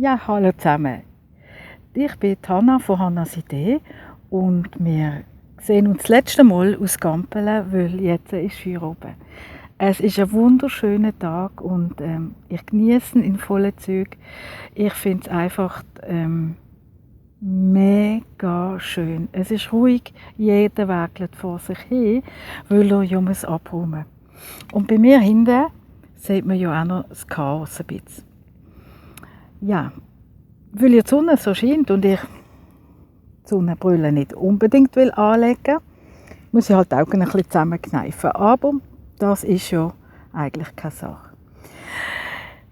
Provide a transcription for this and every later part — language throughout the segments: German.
Ja, hallo zusammen. Ich bin Hanna von Hannas Idee und wir sehen uns das letzte Mal aus Gampelen, weil jetzt ist Feierabend. Es ist ein wunderschöner Tag und ich genieße ihn in vollen Zügen. Ich finde es einfach mega schön. Es ist ruhig, jeder wägelt vor sich hin, weil er ja muss abräumen. Und bei mir hinten sieht man ja auch noch das Chaos ein bisschen. Ja, weil die Sonne so scheint und ich die Sonnenbrille nicht unbedingt will anlegen, muss ich halt die Augen ein bisschen zusammenkneifen. Aber das ist ja eigentlich keine Sache.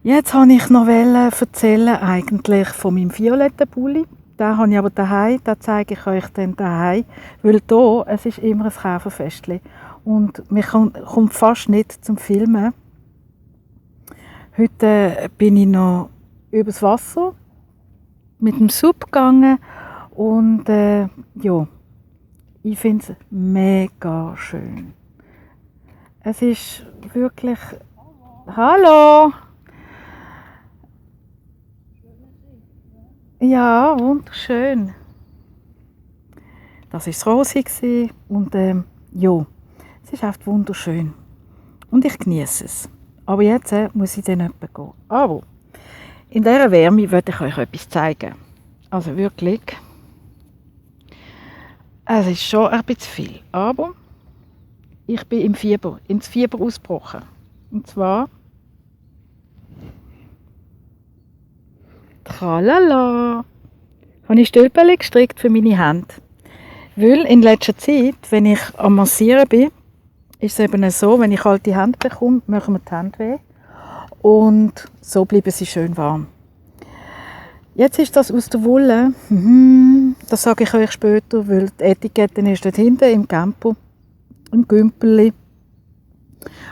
Jetzt wollte ich noch erzählen eigentlich von meinem violetten Pulli. Den habe ich aber daheim, den zeige ich euch dann daheim, weil hier, es ist immer ein Käferfestchen und man kommt fast nicht zum Filmen. Heute bin ich noch übers Wasser mit dem Sub gegangen und ja, ich finde es mega schön. Es ist wirklich... Hallo! Ja, wunderschön. Das war das Rosi und ja, es ist echt wunderschön. Und ich genieße es. Aber jetzt muss ich dann jemanden gehen. Aber in dieser Wärme möchte ich euch etwas zeigen. Also wirklich, es ist schon ein bisschen viel. Aber ich bin ins Fieber ausgebrochen. Und zwar, tralala, habe ich Stülpchen gestrickt für meine Hände. Weil in letzter Zeit, wenn ich am Massieren bin, ist es eben so, wenn ich kalte Hände bekomme, machen mir die Hände weh. Und so bleiben sie schön warm. Jetzt ist das aus der Wolle. Das sage ich euch später, weil die Etikette ist dort hinten im Campo, im Gümpeli.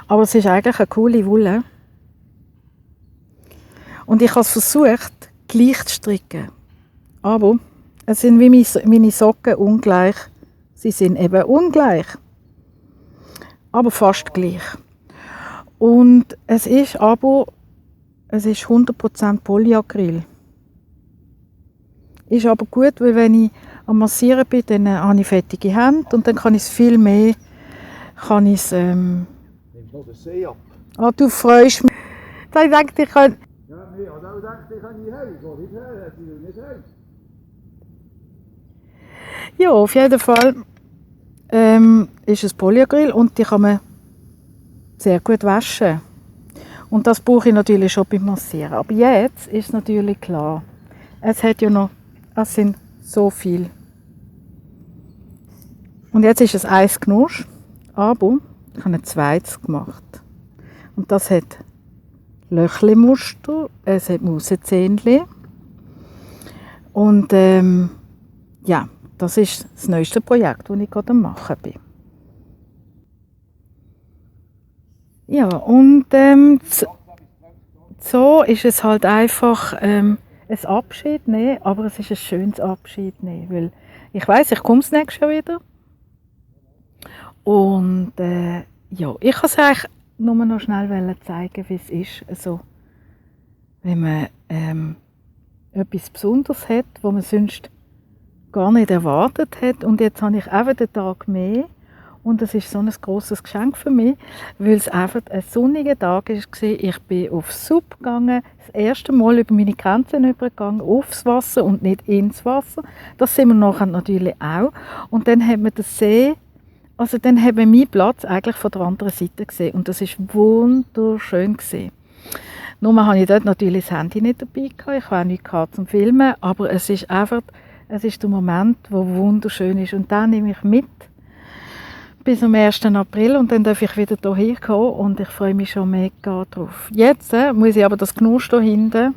Aber es ist eigentlich eine coole Wolle. Und ich habe es versucht, gleich zu stricken. Aber es sind wie meine Socken ungleich. Sie sind eben ungleich. Aber fast gleich. Und es ist 100% Polyacryl. Ist aber gut, weil wenn ich am Massieren bin, dann habe ich fettige Hände und dann kann ich es viel mehr... Nimmst du den See ab? Ah, du freust mich. Ich dachte, ich kann... Ja, nee, ich habe auch gedacht, ich kann nicht heim. Ich will nicht heim, ich will nicht heim. Ja, auf jeden Fall ist es Polyacryl und die kann man sehr gut waschen. Und das brauche ich natürlich schon beim Massieren. Aber jetzt ist natürlich klar, es sind so viel. Und jetzt ist es eins genug, aber ich habe ein zweites gemacht. Und das hat Löchli-Muster, es hat Mausezähnchen. Und ja, das ist das neueste Projekt, das ich gerade am Machen bin. Ja, und so ist es halt einfach ein Abschied nehmen, aber es ist ein schönes Abschied nehmen, weil ich weiss, ich komme das nächste Jahr wieder. Und ja, ich kann es eigentlich nur noch schnell zeigen, wie es ist, also, wenn man etwas Besonderes hat, was man sonst gar nicht erwartet hat. Und jetzt habe ich einfach den Tag mehr. Und das ist so ein grosses Geschenk für mich, weil es einfach ein sonniger Tag war. Ich bin aufs Sub gegangen, das erste Mal über meine Grenzen übergegangen, aufs Wasser und nicht ins Wasser. Das sind wir nachher natürlich auch. Und dann hat man den See, also dann haben wir meinen Platz eigentlich von der anderen Seite gesehen. Und das war wunderschön gewesen. Nur habe ich dort natürlich das Handy nicht dabei gehabt, ich habe auch nichts zum Filmen, aber es ist einfach, es ist der Moment, der wunderschön ist. Und den nehme ich mit bis am 1. April und dann darf ich wieder hierher kommen und ich freue mich schon mega drauf. Jetzt muss ich aber das Genuss hier hinten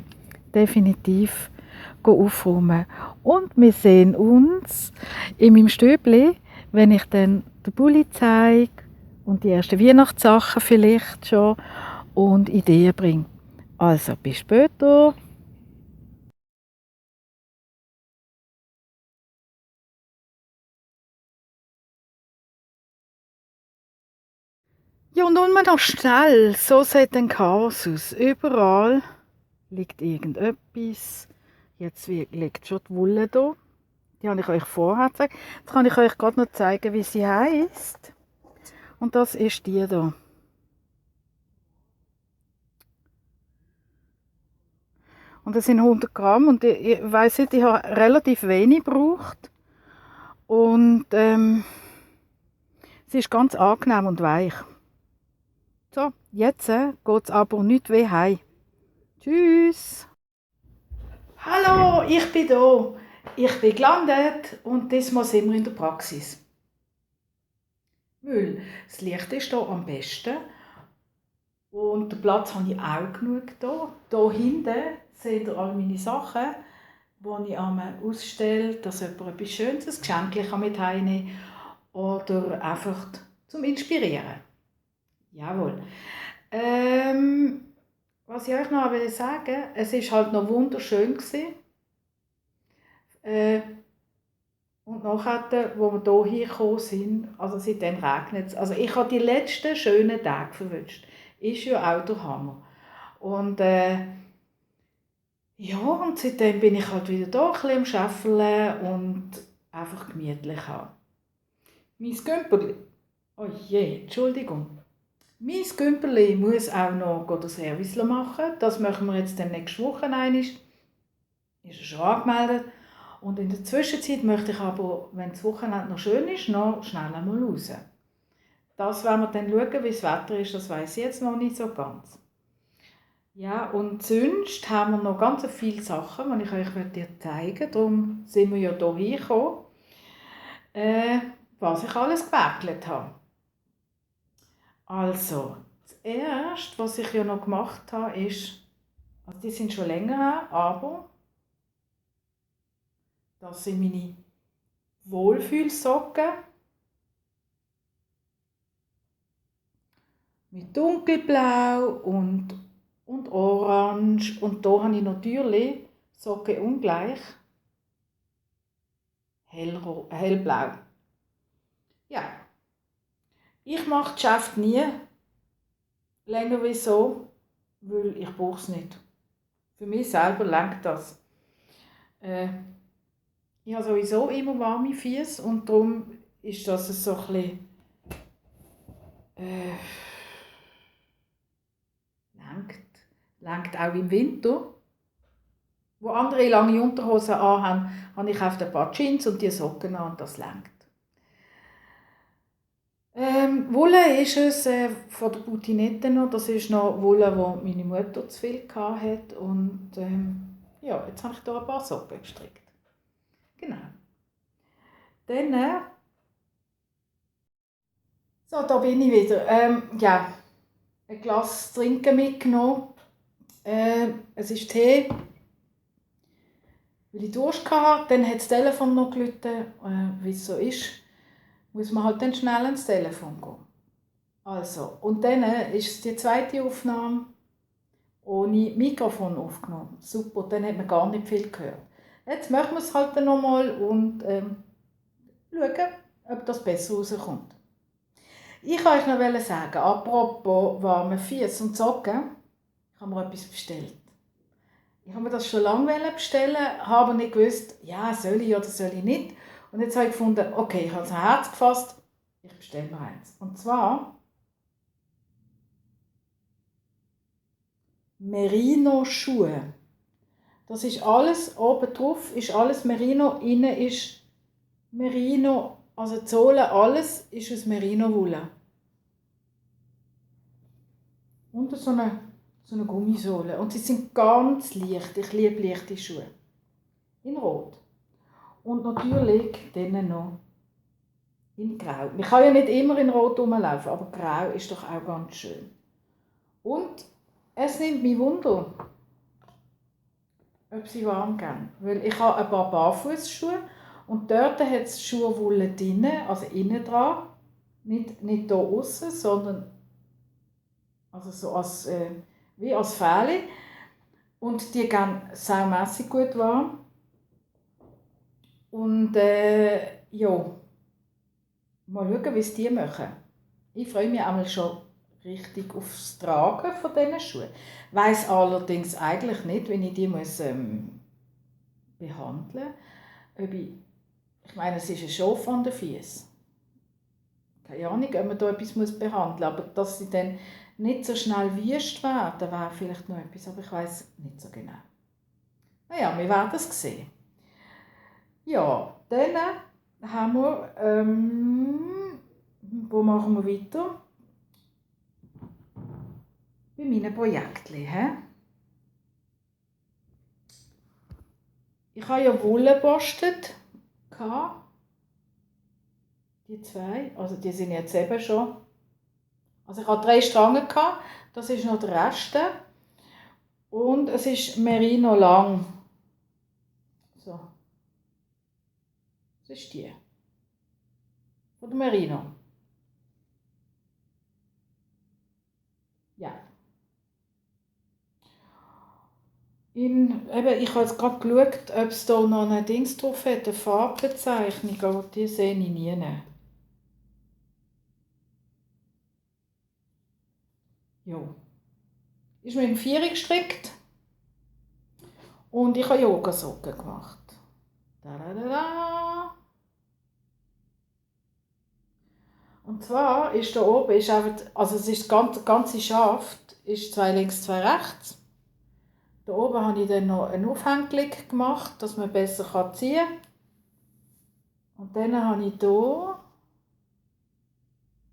definitiv aufräumen. Und wir sehen uns in meinem Stübli, wenn ich dann den Pulli zeige und die ersten Weihnachtssachen vielleicht schon und Ideen bringe. Also, bis später. Ja, und nun mal noch schnell. So sieht ein Chaos aus. Überall liegt irgendetwas. Jetzt liegt schon die Wolle hier. Die habe ich euch vorher gezeigt. Jetzt kann ich euch gerade noch zeigen, wie sie heisst. Und das ist die hier. Und das sind 100 Gramm und ich weiss nicht, ich habe relativ wenig gebraucht. Und sie ist ganz angenehm und weich. So, jetzt geht es aber nicht wie heim. Tschüss! Hallo, ich bin da. Ich bin gelandet und diesmal sind wir in der Praxis. Weil das Licht ist hier am besten und den Platz habe ich auch genug hier. Hier hinten seht ihr all meine Sachen, die ich ausstelle, dass jemand etwas Schönes, ein Geschenk mit heimnehmen oder einfach zum Inspirieren. Jawohl. Was ich euch noch sagen will, es war halt noch wunderschön. Und nachher, wo wir hier hingekommen sind, also seitdem regnet es. Also ich habe die letzten schönen Tage verwünscht. Ist ja auch der Hammer. Und ja, und seitdem bin ich halt wieder da, ein bisschen am Scheffeln und einfach gemütlich haben. Mein Gümperli, oh je, Entschuldigung. Mein Gümperli muss auch noch den Service machen. Das machen wir jetzt nächste Woche einmal. Ist er schon angemeldet. Und in der Zwischenzeit möchte ich aber, wenn das Wochenende noch schön ist, noch schnell einmal raus. Das werden wir dann schauen, wie das Wetter ist, das weiss ich jetzt noch nicht so ganz. Ja, und sonst haben wir noch ganz viele Sachen, die ich euch zeigen möchte. Darum sind wir ja hier hingekommen, was ich alles gewerkelt habe. Also, das Erste, was ich ja noch gemacht habe, ist, also die sind schon länger her, aber das sind meine Wohlfühlsocken mit dunkelblau und orange. Und hier habe ich natürlich Socken ungleich hellblau. Ja, ich mache das Geschäft nie länger wie so, weil ich brauche es nicht. Für mich selber reicht das. Ich habe sowieso immer warme Füße und darum ist das so ein bisschen lenkt auch im Winter. Wo andere lange Unterhosen anhaben, habe ich auf ein paar Jeans und die Socken an und das lenkt. Wolle ist es von der Boutinette noch. Das ist noch Wolle, die meine Mutter zu viel hatte. Und ja, jetzt habe ich hier ein paar Socken gestrickt. Genau. Dann, so, da bin ich wieder. Ja, ein Glas Trinken mitgenommen. Es ist Tee. Weil ich Durst hatte, dann hat das Telefon noch geläutet. Wie es so ist, muss man halt dann schnell ans Telefon gehen. Also, und dann ist die zweite Aufnahme ohne Mikrofon aufgenommen. Super, dann hat man gar nicht viel gehört. Jetzt machen wir es halt noch mal und schauen, ob das besser rauskommt. Ich wollte euch noch sagen, apropos warme Füße und Socken, ich habe mir etwas bestellt. Ich habe mir das schon lange bestellen, habe aber nicht gewusst, ja, soll ich oder soll ich nicht. Und jetzt habe ich gefunden, okay, ich habe es ein Herz gefasst, ich bestelle mir eins. Und zwar Merino-Schuhe. Das ist alles, oben drauf ist alles Merino, innen ist Merino, also die Sohle, alles ist aus Merino-Wolle. Und so eine Gummisohle. Und sie sind ganz leicht. Ich liebe leichte Schuhe. In Rot. Und natürlich dann noch in Grau. Man kann ja nicht immer in Rot rumlaufen, aber Grau ist doch auch ganz schön. Und es nimmt mich Wunder, ob sie warm gehen. Weil ich habe ein paar Barfußschuhe und dort hat es Schuhwolle drin, also innen dran. Nicht hier außen, sondern also so als, wie als Fähle. Und die gehen saumässig gut warm. Und ja, mal schauen, wie es die machen. Ich freue mich einmal schon richtig aufs Tragen von diesen Schuhen. Ich weiss allerdings eigentlich nicht, wie ich die muss, behandeln. Ich meine, es ist ein Schopf an den Füßen. Keine Ahnung, ob man da etwas behandeln muss, aber dass sie dann nicht so schnell wüst werden, wäre vielleicht noch etwas, aber ich weiß nicht so genau. Naja, wir werden es sehen. Ja, dann haben wir, wo machen wir weiter? Bei meinen Projekten. Ich habe ja Wolle gebastelt. Die 2, also die sind jetzt eben schon. Also ich hatte 3 Stränge, das ist noch der Rest. Und es ist Merino lang. So. Das ist die. Von der Merino. Ja. Ich habe jetzt gerade geschaut, ob es da noch ein Dings drauf hat, eine Farbbezeichnung, aber die sehe ich nie. Jo. Ist mit dem 4 gestrickt. Und ich habe Yogasocken gemacht. Da. Und zwar ist da oben, also es ist der ganze Schaft, ist 2 links, 2 rechts. Da oben habe ich dann noch einen Aufhängling gemacht, dass man besser ziehen kann. Und dann habe ich hier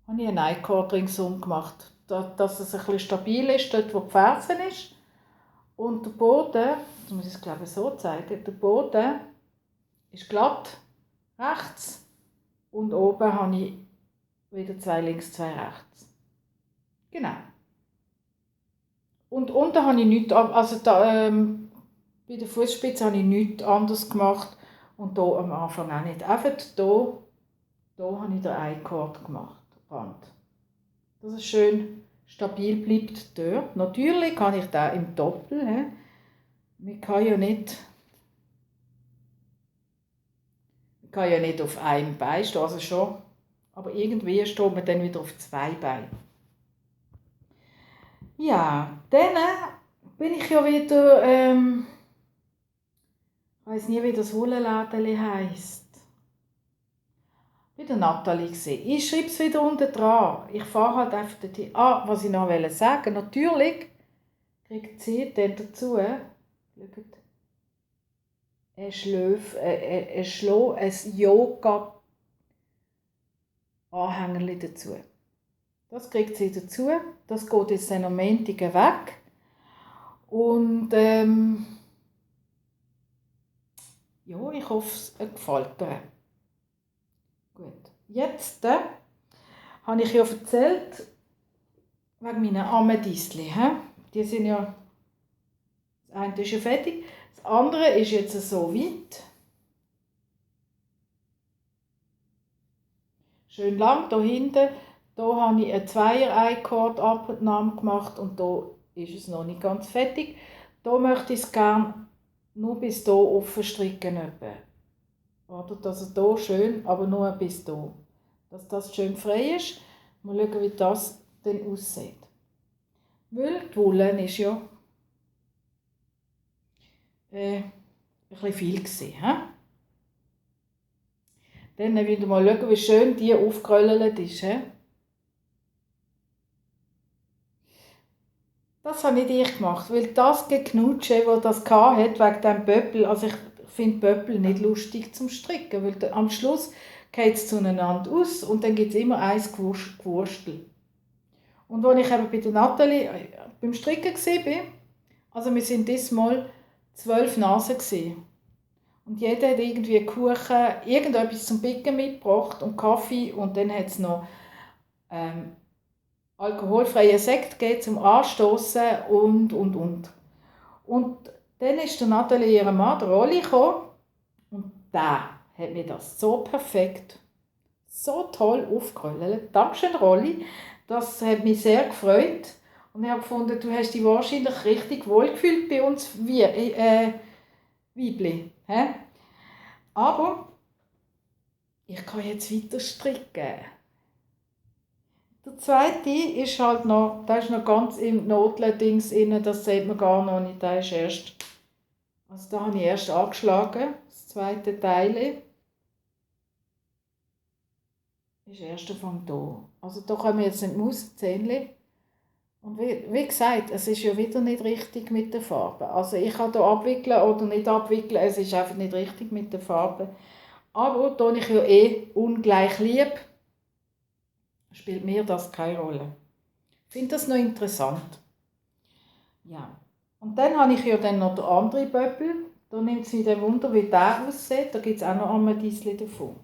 einen Eincord ringsum gemacht, dass es ein bisschen stabil ist, dort wo die Ferse ist. Und der Boden, das muss ich es glaube ich so zeigen, der Boden ist glatt, rechts. Und oben habe ich wieder 2 links, 2 rechts. Genau. Und unten habe ich nichts, also bei der Fußspitze habe ich nichts anderes gemacht. Und hier am Anfang auch nicht. Einfach hier habe ich den Eincord gemacht, Band. Dass es schön stabil bleibt dort. Natürlich kann ich da im Doppel. Man kann ja nicht auf einem Bein stehen, also schon. Aber irgendwie steht man dann wieder auf 2 Beinen. Ja, dann bin ich ja wieder, ich weiss nie, wie das Wollenlädeli heisst. Bei der Nathalie gesehen. Ich schreibe es wieder unten dran. Ich fahre halt einfach dorthin. Was ich noch sagen wollte. Natürlich kriegt sie dann dazu, schaut, ein Yoga-Anhängerli dazu. Das kriegt sie dazu. Das geht jetzt dann am Montag weg. Und ja, ich hoffe, es gefällt dir. Gut. Jetzt habe ich ja erzählt, wegen meinen Amethystli. Die sind ja, das eine ist ja fertig, das andere ist jetzt so weit. Schön lang, hier hinten. Hier habe ich eine 2er-Eincord-Abnahme gemacht und hier ist es noch nicht ganz fertig. Hier möchte ich es gerne nur bis hier offen stricken. Oder dass es hier schön, aber nur bis hier. Dass das schön frei ist. Mal schauen, wie das dann aussieht. Weil die Wolle ist ja ein bisschen viel gewesen. Dann wieder mal schauen, wie schön die aufgerollt ist. Das habe nicht ich gemacht, weil das Geknutsche, das das hatte, wegen diesem Pöppel, also ich finde Pöppel nicht lustig zum Stricken, weil am Schluss geht es zueinander aus und dann gibt es immer ein Gewurstel. Und als ich eben bei der Nathalie beim Stricken war, also wir waren diesmal 12 Nasen gewesen. Und jeder hat irgendwie Kuchen, irgendetwas zum Picken mitgebracht und Kaffee und dann hat es noch alkoholfreien Sekt gegeben zum Anstoßen und. Und dann ist der Nathalie, ihr Mann, der Rolli, gekommen und der hat mir das so perfekt, so toll aufgerollt. Dankeschön, Rolli, das hat mich sehr gefreut. Und ich habe gefunden, du hast dich wahrscheinlich richtig wohlgefühlt bei uns Weibli. Aber ich kann jetzt weiter stricken. Der zweite ist halt noch, der ist noch ganz im Notledings inne, das sieht man gar noch nicht, der ist erst Also da habe ich erst angeschlagen, das zweite Teil. Das erste fängt hier. Also da kommen jetzt nicht Mauszähnchen. Und wie gesagt, es ist ja wieder nicht richtig mit den Farben. Also ich kann hier abwickeln oder nicht abwickeln, es ist einfach nicht richtig mit den Farben. Aber da ich ja ungleich lieb, spielt mir das keine Rolle. Ich finde das noch interessant. Ja. Und dann habe ich ja dann noch den anderen Böppel. Da nimmt es mich dann Wunder, wie der aussieht. Da gibt es auch noch Amethysten davon.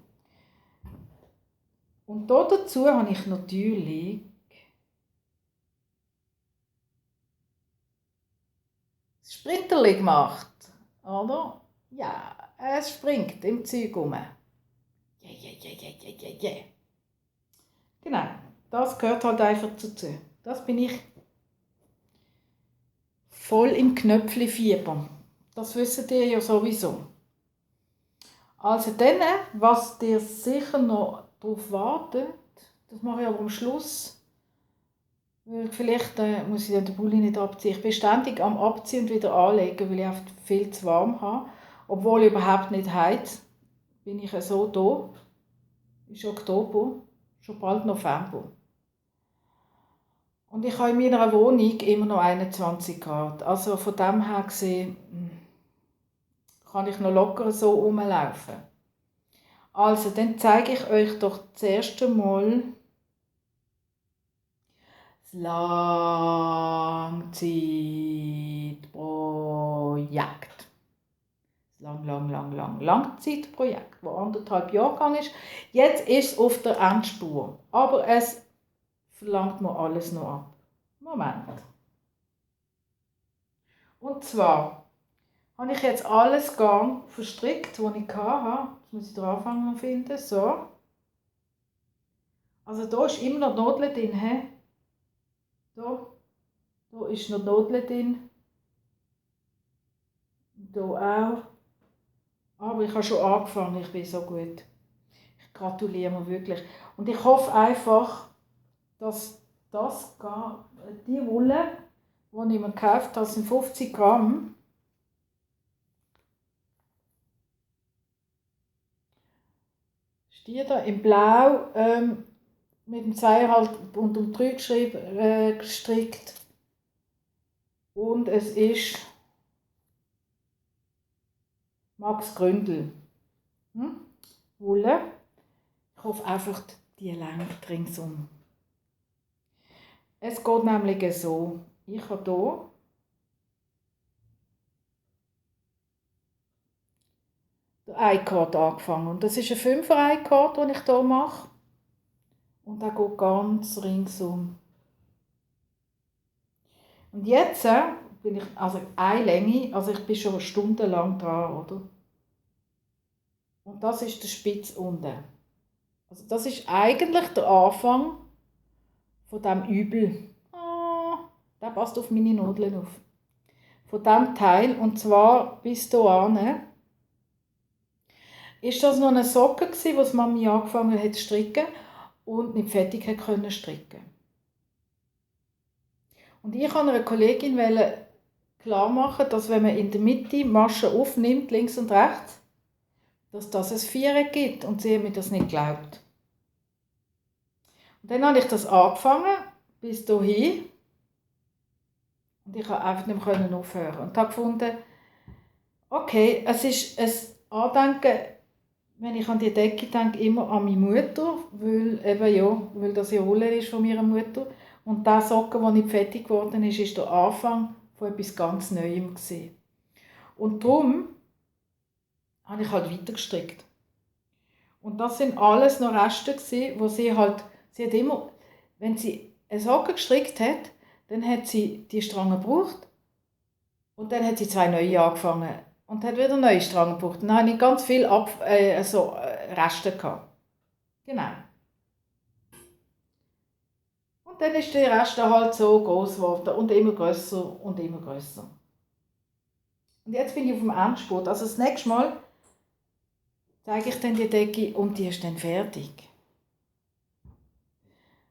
Und da dazu habe ich natürlich das Sprinterli gemacht. Oder? Ja, es springt im Zeug rum. Yeah. Genau, das gehört halt einfach dazu. Das bin ich voll im Knöpfli-Fieber. Das wisst ihr ja sowieso. Also dann, was dir sicher noch darauf wartet, das mache ich aber am Schluss. Weil vielleicht muss ich dann den Pulli nicht abziehen. Ich bin ständig am Abziehen und wieder anlegen, weil ich einfach viel zu warm habe. Obwohl ich überhaupt nicht heiz, bin ich so da. Ist Oktober, schon bald November. Und ich habe in meiner Wohnung immer noch 21 Grad. Also von dem her gesehen kann ich noch locker so rumlaufen. Also, dann zeige ich euch doch das erste Mal das Langzeitprojekt. Das Langzeitprojekt, das 1,5 Jahre gegangen ist. Jetzt ist es auf der Endspur. Aber es verlangt mir alles noch ab. Moment. Und zwar habe ich jetzt alles Garn verstrickt, das ich hatte. Jetzt muss ich den Anfang noch finden. So. Also da ist immer noch die Nadel drin. He? Da ist noch die Nadel drin. Da auch. Aber ich habe schon angefangen, ich bin so gut. Ich gratuliere mir wirklich. Und ich hoffe einfach, dass die Wolle, die ich mir gekauft habe, sind 50 Gramm. Die da in Blau mit dem 2,5 und dem 3 gestrickt. Und es ist Max Gründel. Wolle. Ich hoffe einfach, die lenkt ringsum. Es geht nämlich so. Ich habe hier den I-Cord angefangen. Und das ist ein 5er I-Cord, den ich hier mache. Und der geht ganz ringsum. Und jetzt bin ich, also eine Länge, also ich bin schon stundenlang dran, oder? Und das ist der Spitz unten. Also das ist eigentlich der Anfang von diesem Übel. Der passt auf meine Nadeln auf. Von diesem Teil, und zwar bis hierhin. Ist das noch eine Socke gewesen, wo Mami angefangen hat zu stricken und nicht fertig konnte stricken. Und ich wollte einer Kollegin klar machen, dass wenn man in der Mitte Maschen aufnimmt, links und rechts, dass das ein Viereck gibt. Und sie hat mir das nicht geglaubt. Und dann habe ich das angefangen, bis hierhin. Und ich konnte einfach nicht mehr aufhören. Und habe gefunden, okay, es ist ein Andenken, wenn ich an die Decke denke, immer an meine Mutter, weil das ja Wolle ist von meiner Mutter. Und der Socken, der nicht fertig geworden ist, ist der Anfang von etwas ganz Neuem gewesen. Und darum habe ich halt weiter gestrickt. Und das sind alles noch Reste gewesen, wo sie hat immer, wenn sie eine Socke gestrickt hat, dann hat sie die Stränge gebraucht und dann hat sie 2 neue angefangen und hat wieder neue Stränge gebraucht. Dann hatte ich ganz viele Reste gehabt. Genau. Und dann ist der Rest halt so groß geworden und immer grösser und immer grösser. Und jetzt bin ich auf dem Endspurt. Also das nächste Mal zeige ich dann die Decke und die ist dann fertig.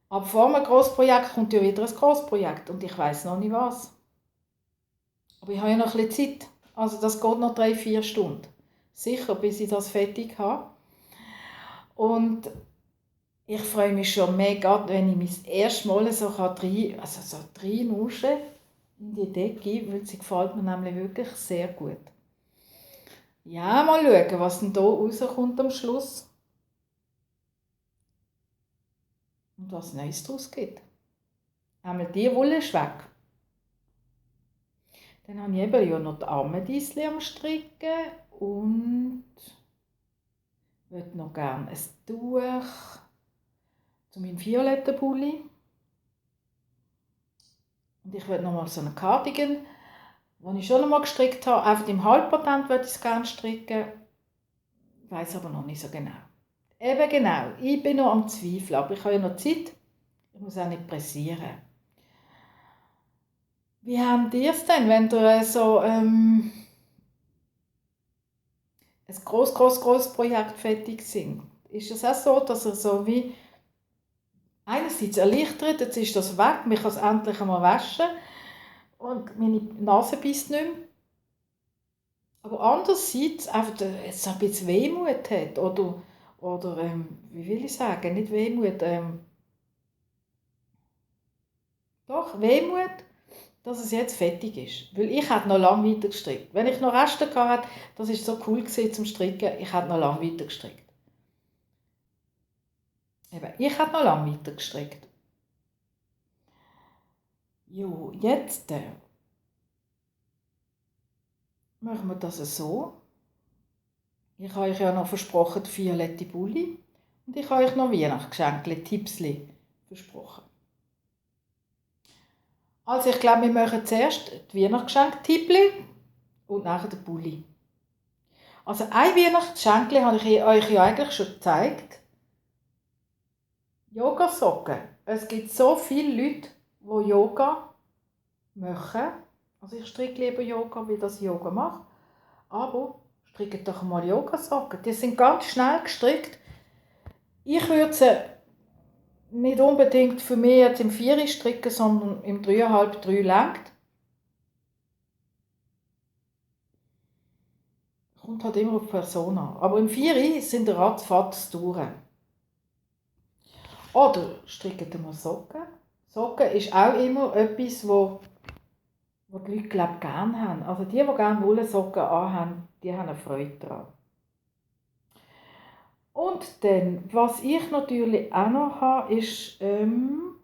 Aber vor einem Grossprojekt kommt ja wieder ein Grossprojekt und ich weiss noch nicht was. Aber ich habe ja noch ein bisschen Zeit. Also das geht noch 3-4 Stunden. Sicher, bis ich das fertig habe. Und ich freue mich schon mega, wenn ich mein erstes Mal so reinnuschen in die Decke, weil sie gefällt mir nämlich wirklich sehr gut. Ja, mal schauen, was denn da rauskommt am Schluss. Und was Neues daraus gibt. Einmal die Wolle ist weg. Dann habe ich eben ja noch die Armediesli am Stricken und möchte noch gerne ein Tuch zu meinem violetten Pulli. Und ich will noch mal so einen Cardigan, den ich schon einmal gestrickt habe. Einfach im Halbpatent würde ich es gerne stricken. Ich weiss aber noch nicht so genau. Eben genau, ich bin noch am Zweifeln, aber ich habe ja noch Zeit. Ich muss auch nicht pressieren. Wie habt ihr es denn, wenn ihr so ein grosses Projekt fertig sind? Ist es auch so, dass ihr so wie einerseits erleichtert, jetzt ist das weg, man kann es endlich einmal waschen und meine Nase beißt nicht mehr. Aber andererseits einfach jetzt ein bisschen Wehmut hat oder wie will ich sagen, nicht Wehmut, doch Wehmut, dass es jetzt fertig ist. Weil ich hätte noch lange weiter gestrickt. Wenn ich noch Reste hatte, das war so cool zum Stricken, ich hätte noch lange weiter gestrickt. Eben, ich hätte noch lange weiter gestrickt. Jo, jetzt machen wir das so. Ich habe euch ja noch versprochen, die violette Bulli. Und ich habe euch noch Weihnachtsgeschenkchen, Tippsli versprochen. Also ich glaube, wir machen zuerst die Weihnachtsgeschenk-Tippli und nachher den Bulli. Also ein Weihnachtsgeschenkchen habe ich euch ja eigentlich schon gezeigt. Yogasocken. Es gibt so viele Leute, die Yoga machen. Also ich stricke lieber Yoga, wie das Yoga mache. Aber strickt doch mal Yogasocken. Die sind ganz schnell gestrickt. Ich würde sie nicht unbedingt für mich jetzt im 4 stricken, sondern im 3,5, 3 längt. Kommt halt immer auf die Person an. Aber im 4 sind der ratzfatz durch. Oder strickt ihr mal Socken. Socken ist auch immer etwas, wo die Leute gerne haben. Also die gerne Wollsocken anhaben, die haben eine Freude daran. Und dann, was ich natürlich auch noch habe, ist, wenn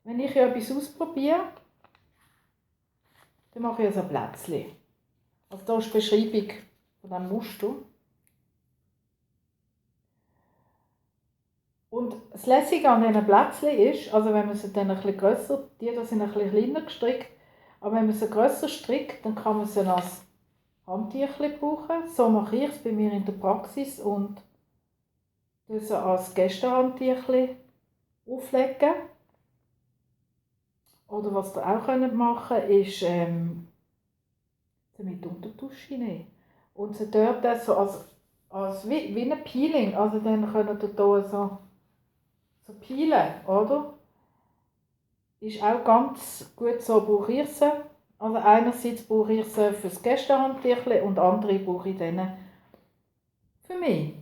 ich etwas ausprobiere, dann mache ich ein Plätzchen. Also hier ist die Beschreibung von diesem Muster. Und das Lässige an diesen Plätzchen ist, also wenn man sie dann ein bisschen grösser, die sind ein bisschen kleiner gestrickt, aber wenn man sie grösser strickt, dann kann man sie als Handtüchchen brauchen. So mache ich es bei mir in der Praxis und sie als Gästehandtüchchen auflegen. Oder was ihr auch machen könnt, ist sie mit unter die Dusche nehmen. Und sie dort so als wie ein Peeling, also dann könnt ihr hier so peelen, oder? Ist auch ganz gut, so brauche ich sie. Also einerseits brauche ich sie für das Gästehandtüchchen und andere brauche ich dann für mich.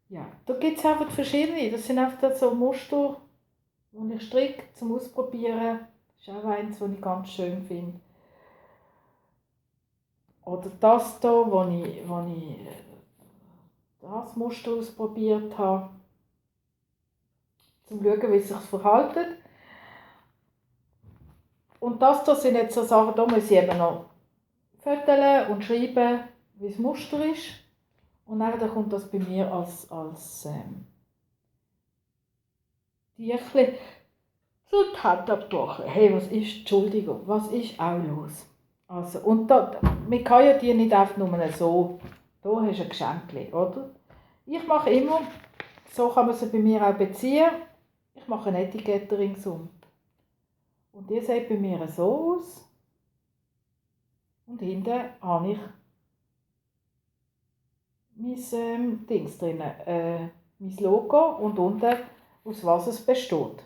Ja, da gibt es einfach verschiedene. Das sind einfach so Muster, die ich stricke zum Ausprobieren. Das ist auch eins, das ich ganz schön finde. Oder das hier, wo ich das Muster ausprobiert habe, um zu schauen, wie es sich verhält. Und das hier sind jetzt so Sachen, da muss ich eben noch fotografieren und schreiben, wie das Muster ist. Und dann kommt das bei mir als Tierchen zur Handabwoche. Hey, was ist, Entschuldigung, was ist auch los? Also, und da, man kann ja die nicht einfach nur so, da hast du ein Geschenk, oder? Ich mache immer, so kann man sie bei mir auch beziehen, ich mache eine Etikette ringsum. Und die sieht bei mir so aus. Und hinten habe ich mein Dings drin, mein Logo und unten, aus was es besteht.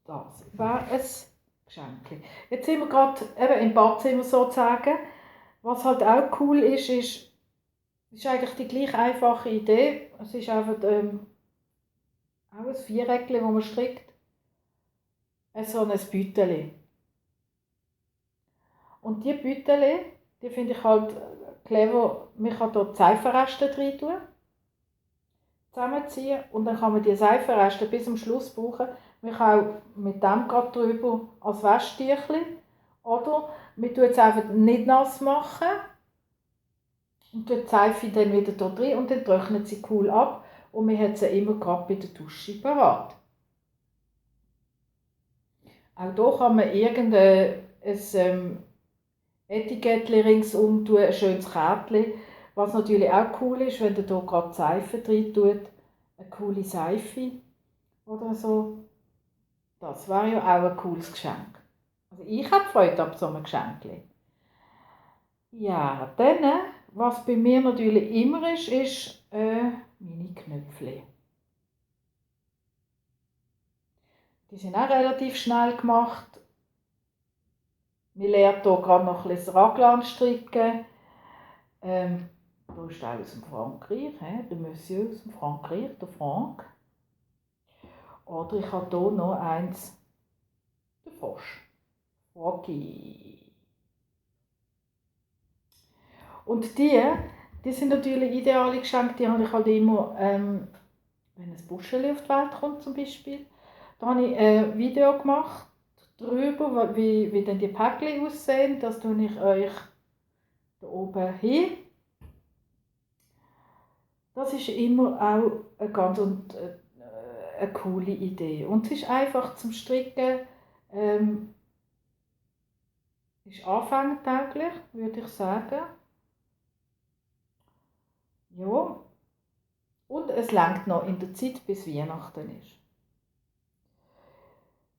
Das wäre es Geschenke. Jetzt sind wir gerade eben im Badzimmer sozusagen. Was halt auch cool ist eigentlich die gleich einfache Idee. Es ist einfach auch ein Viereckchen, das man strickt. So ein Bütteli. Und diese Bütteli, die finde ich halt clever. Man kann hier Seifenreste rein tun, zusammenziehen und dann kann man die Seifenreste bis zum Schluss brauchen. Man kann auch mit dem gerade drüber als Wäschtüchli oder man tut es einfach nicht nass machen und tut die Seife dann wieder hier drin und dann trocknet sie cool ab und man hat sie immer gerade bei der Dusche parat. Auch hier kann man irgendein Etikettchen ringsum tun, ein schönes Kärtchen. Was natürlich auch cool ist, wenn ihr hier gerade Seife drin tut, eine coole Seife oder so. Das wäre ja auch ein cooles Geschenk. Also ich habe Freude an so einem Geschenk. Ja, dann, was bei mir natürlich immer ist meine Knöpfchen. Die sind auch relativ schnell gemacht. Wir lernen hier gerade noch ein bisschen Raglan stricken. Da ist auch aus dem Frankreich, der Monsieur aus dem Frankreich, der Frank. Oder ich habe hier noch eins, der Frosch. Froggy. Und die sind natürlich ideale Geschenke, die habe ich halt immer, wenn ein Buscheli auf die Welt kommt zum Beispiel. Da habe ich ein Video gemacht darüber, wie dann die Päckchen aussehen. Das tue ich euch da oben hin. Das ist immer auch eine ganz eine coole Idee. Und es ist einfach zum Stricken, ist anfängertauglich, würde ich sagen. Ja. Und es reicht noch in der Zeit, bis Weihnachten ist.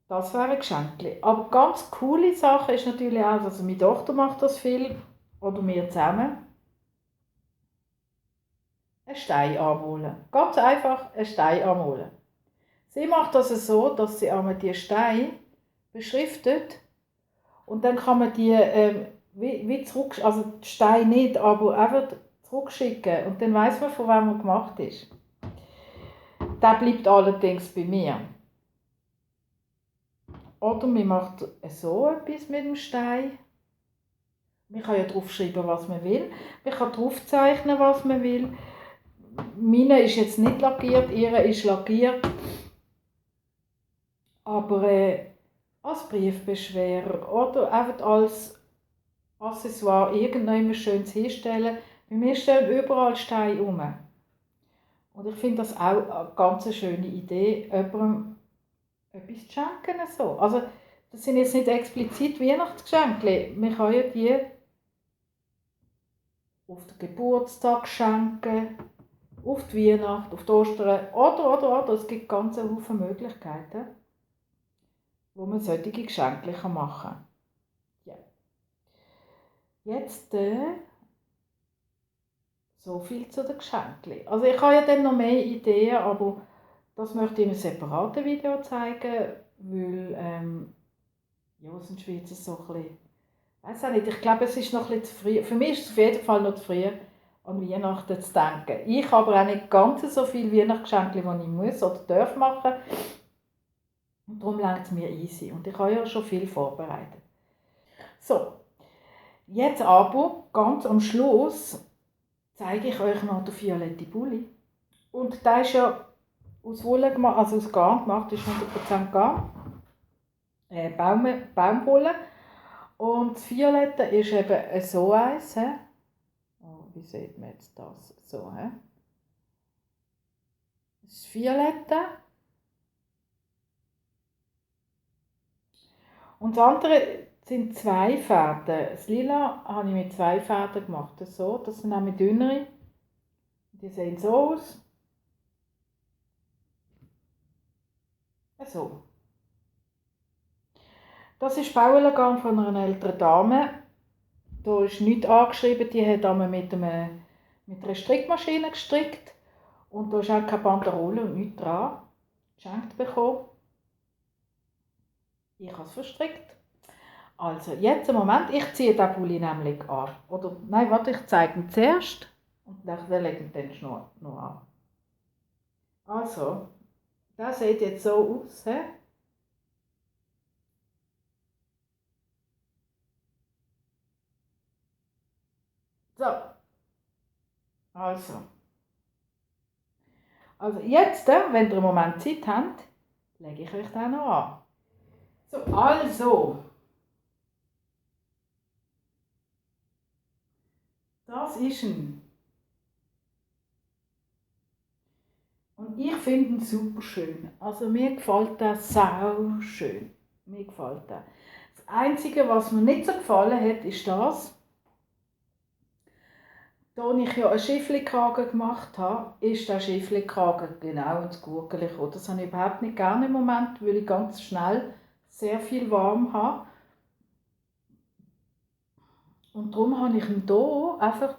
Das wäre ein Geschenk. Aber ganz coole Sache ist natürlich auch, also meine Tochter macht das viel, oder wir zusammen. Einen Stein anmalen. Ganz einfach einen Stein anmalen. Sie macht das so, dass sie einmal die Steine beschriftet und dann kann man die wie zurück, also die Steine nicht, aber einfach zurückschicken und dann weiß man, von wem er gemacht ist. Der bleibt allerdings bei mir. Oder man macht so etwas mit dem Stein. Man kann ja drauf schreiben, was man will. Man kann drauf zeichnen, was man will. Meine ist jetzt nicht lackiert, ihre ist lackiert. Aber als Briefbeschwerer oder einfach als Accessoire irgendetwas Schönes hinstellen. Bei mir stehen überall Steine rum. Und ich finde das auch eine ganz schöne Idee, jemandem etwas zu schenken. So. Also, das sind jetzt nicht explizit Weihnachtsgeschenke. Man kann ja die auf den Geburtstag schenken, auf die Weihnacht, auf die Ostern oder. Es gibt ganz viele Möglichkeiten, wo man solche Geschenke machen kann. Ja. Jetzt so viel zu den Geschenken. Also ich habe ja dann noch mehr Ideen, aber das möchte ich in einem separaten Video zeigen, weil ja, sonst wird es so ein bisschen, weiß auch nicht, ich glaube, es ist noch ein bisschen zu früh. Für mich ist es auf jeden Fall noch zu früh, an Weihnachten zu denken. Ich habe aber auch nicht ganz so viele Weihnachtsgeschenke, die ich muss oder darf machen. Und darum reicht es mir easy. Und ich habe ja schon viel vorbereitet. So, jetzt aber, ganz am Schluss, zeige ich euch noch den violetten Pulli. Und der ist ja aus Wolle gemacht, also aus Garn gemacht, das ist 100% Garn. Baumwolle. Und das Violette ist eben so eins. Oh, wie sieht man jetzt das? So, das Violette. Und das andere sind zwei Fäden. Das Lila habe ich mit zwei Fäden gemacht. So, das sind nämlich dünnere. Die sehen so aus. So. Das ist Baumwollgarn von einer älteren Dame. Da ist nichts angeschrieben, die hat einmal mit einer Strickmaschine gestrickt. Und da ist auch keine Banderole und nichts dran. Geschenkt bekommen. Ich habe es verstrickt. Also, jetzt einen Moment, ich ziehe den Pulli nämlich an. Oder, nein, warte, ich zeige ihn zuerst und dann lege ich den Schnur noch an. Also, das sieht jetzt so aus. He? So, also. Also jetzt, wenn ihr einen Moment Zeit habt, lege ich euch den noch an. So, also. Das ist ein. Und ich finde ihn super schön. Also mir gefällt der sau schön. Mir gefällt der. Das Einzige, was mir nicht so gefallen hat, ist das. Da ich ja einen Schiffli-Kragen gemacht habe, ist der Schiffli-Kragen genau ins Gurgel gekommen. Das habe ich überhaupt nicht gerne im Moment, weil ich ganz schnell sehr viel warm habe. Und darum habe ich ihn hier einfach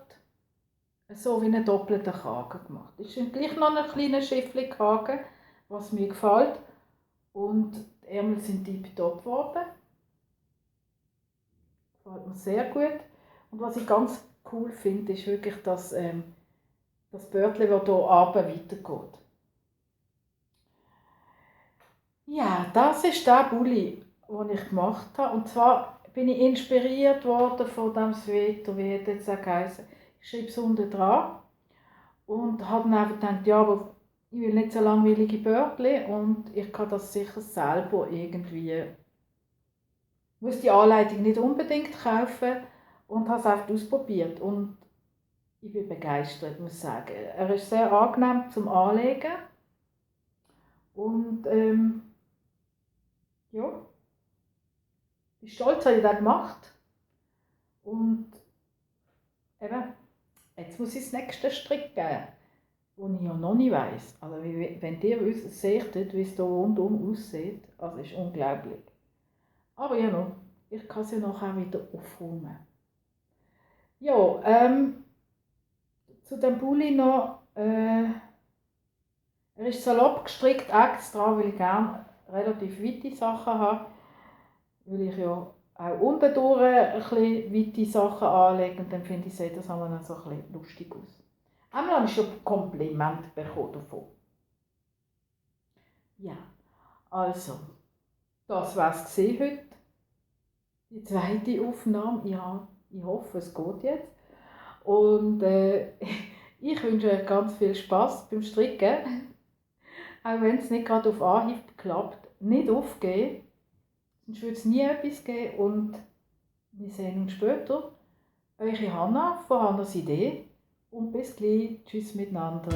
so wie einen doppelten Kragen gemacht. Es ist gleich noch ein kleiner Schiffli-Kragen, was mir gefällt. Und die Ärmel sind tipptopp geworden. Gefällt mir sehr gut. Und was ich ganz cool finde, ist wirklich das Bördchen, das hier runter weitergeht. Ja, das ist der Bulli, den ich gemacht habe. Und zwar bin ich inspiriert worden von dem Sweater, wie hat jetzt auch geheißen. Ich schreibe es unten dran. Und habe dann einfach gedacht, ja, aber ich will nicht so langweilige Bördchen und ich kann das sicher selber irgendwie. Ich muss die Anleitung nicht unbedingt kaufen und habe es einfach ausprobiert. Und ich bin begeistert, muss ich sagen. Er ist sehr angenehm zum Anlegen. Und ja, ich bin stolz, dass ich das gemacht. Und eben, jetzt muss ich das nächste Strick geben, den ich ja noch nicht weiss. Also wenn ihr seht, wie es hier rundum aussieht, also ist unglaublich. Aber ja noch, ich kann es ja nachher wieder aufräumen. Ja, zu dem Pulli noch, er ist salopp gestrickt extra, weil ich gerne relativ weite Sachen habe, weil ich ja auch unten durch ein bisschen weite Sachen anlege und dann finde ich, sieht das auch noch so ein bisschen lustig aus. Einmal habe ich schon ein Kompliment bekommen davon. Ja, also, das war es heute. Die zweite Aufnahme. Ja, ich hoffe, es geht jetzt. Und ich wünsche euch ganz viel Spaß beim Stricken. Auch wenn es nicht gerade auf Anhieb klappt, nicht aufgeben. Sonst würde es nie etwas geben. Und wir sehen uns später. Eure Hanna von Hannas Idee. Und bis gleich. Tschüss miteinander.